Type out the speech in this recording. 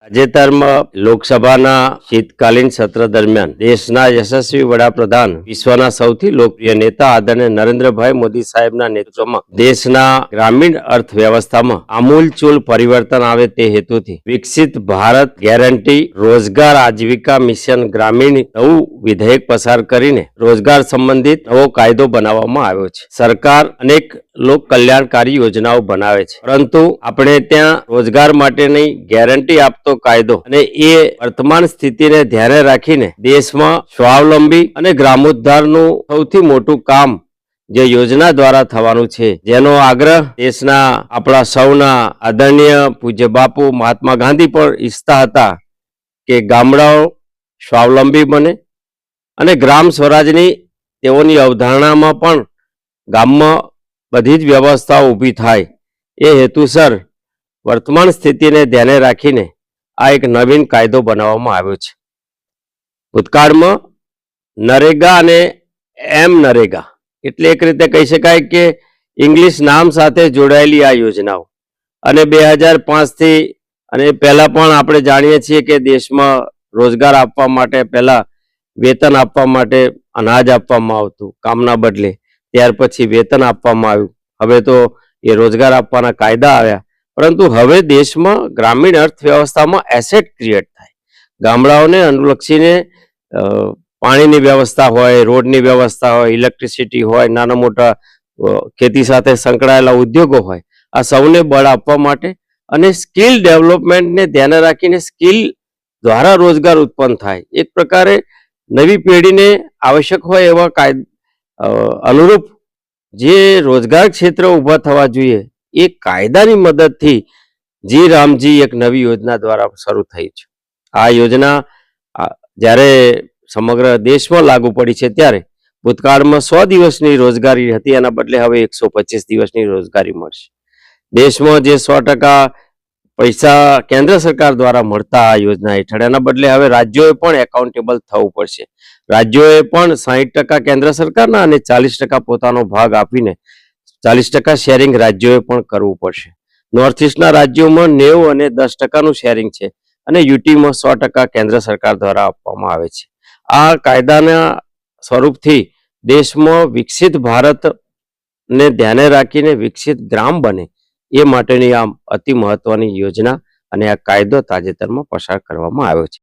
તાજેતરમાં લોકસભાના શીતકાલીન સત્ર દરમિયાન દેશના યશસ્વી વડાપ્રધાન વિશ્વના સૌથી લોકપ્રિય નેતા આદરણીય નરેન્દ્રભાઈ મોદી સાહેબના નેતૃત્વમાં દેશના ગ્રામીણ અર્થવ્યવસ્થામાં આમૂલચૂલ પરિવર્તન આવે તે હેતુથી વિકસિત ભારત ગેરંટી રોજગાર આજીવિકા મિશન ગ્રામીણ નવું વિધેયક પસાર કરીને રોજગાર સંબંધિત નવો કાયદો બનાવવામાં આવ્યો છે। સરકાર અનેક લોક કલ્યાણકારી યોજનાઓ બનાવે છે, પરંતુ આપણે ત્યાં રોજગાર માટેની ગેરંટી આપતો કાયદો અને એ વર્તમાન સ્થિતિને ધ્યાને રાખીને દેશમાં સ્વાવલંબી અને ગ્રામોદ્ધારનું સૌથી મોટું કામ જે યોજના દ્વારા થવાનું છે, જેનો આગ્રહ દેશના આપણા સૌના આદરણીય પૂજ્ય બાપુ મહાત્મા ગાંધી પણ ઈચ્છતા હતા કે ગામડાઓ સ્વાવલંબી બને અને ગ્રામ સ્વરાજની તેઓની અવધારણામાં પણ ગામમાં બધી જ વ્યવસ્થાઓ ઊભી થાય એ હેતુસર વર્તમાન સ્થિતિને ધ્યાને રાખીને આ એક નવીન કાયદો બનાવવામાં આવ્યો છે। ભૂતકાળમાં નરેગા અને નરેગા એટલે એક રીતે કહી શકાય કે ઇંગ્લિશ નામ સાથે જોડાયેલી આ યોજનાઓ અને 2005થી અને પહેલા પણ આપણે જાણીએ છીએ કે દેશમાં રોજગાર આપવા માટે પહેલા વેતન આપવા માટે અનાજ આપવામાં આવતું કામના બદલે, ત્યાર પછી વેતન આપવામાં આવ્યું, હવે તો એ રોજગાર આપવાના કાયદા આવ્યા, પરંતુ હવે દેશમાં ગ્રામીણ અર્થવ્યવસ્થામાં એસેટ ક્રિએટ થાય, ગામડાઓને અનુલક્ષીને પાણીની વ્યવસ્થા હોય, રોડની વ્યવસ્થા હોય, ઇલેક્ટ્રિસિટી હોય, નાના મોટા ખેતી સાથે સંકળાયેલા ઉદ્યોગો હોય, આ સૌને બળ આપવા માટે અને સ્કિલ ડેવલપમેન્ટને ધ્યાને રાખીને સ્કિલ દ્વારા રોજગાર ઉત્પન્ન થાય, એક પ્રકારે નવી પેઢીને આવશ્યક હોય એવા અનુરૂપ જે રોજગાર ક્ષેત્ર ઊભા થવા જોઈએ એ કાયદાની મદદથી જી રામજી એક નવી યોજના દ્વારા શરૂ થઈ છે। આ યોજના જ્યારે સમગ્ર દેશમાં લાગુ પડી છે ત્યારે ભૂતકાળમાં 100 દિવસની રોજગારી હતી, એના બદલે હવે 125 દિવસની રોજગારી મળશે। દેશમાં જે 100% પૈસા કેન્દ્ર સરકાર દ્વારા મળતા આ યોજના હેઠળ એના બદલે હવે રાજ્યોએ પણ એકાઉન્ટેબલ થવું પડશે। રાજ્યોએ પણ 60% કેન્દ્ર સરકારના અને 40% પોતાનો ભાગ આપીને 40% શેરિંગ રાજ્યોએ પણ કરવું પડશે। નોર્થ ઇસ્ટના રાજ્યોમાં 90 અને 10%નું શેરિંગ છે અને યુટીમાં 100% કેન્દ્ર સરકાર દ્વારા આપવામાં આવે છે। આ કાયદાના સ્વરૂપથી દેશમાં વિકસિત ભારતને ધ્યાને રાખીને વિકસિત ગ્રામ બને એ માટેની આ અતિ મહત્વની યોજના અને આ કાયદો તાજેતરમાં પસાર કરવામાં આવ્યો છે।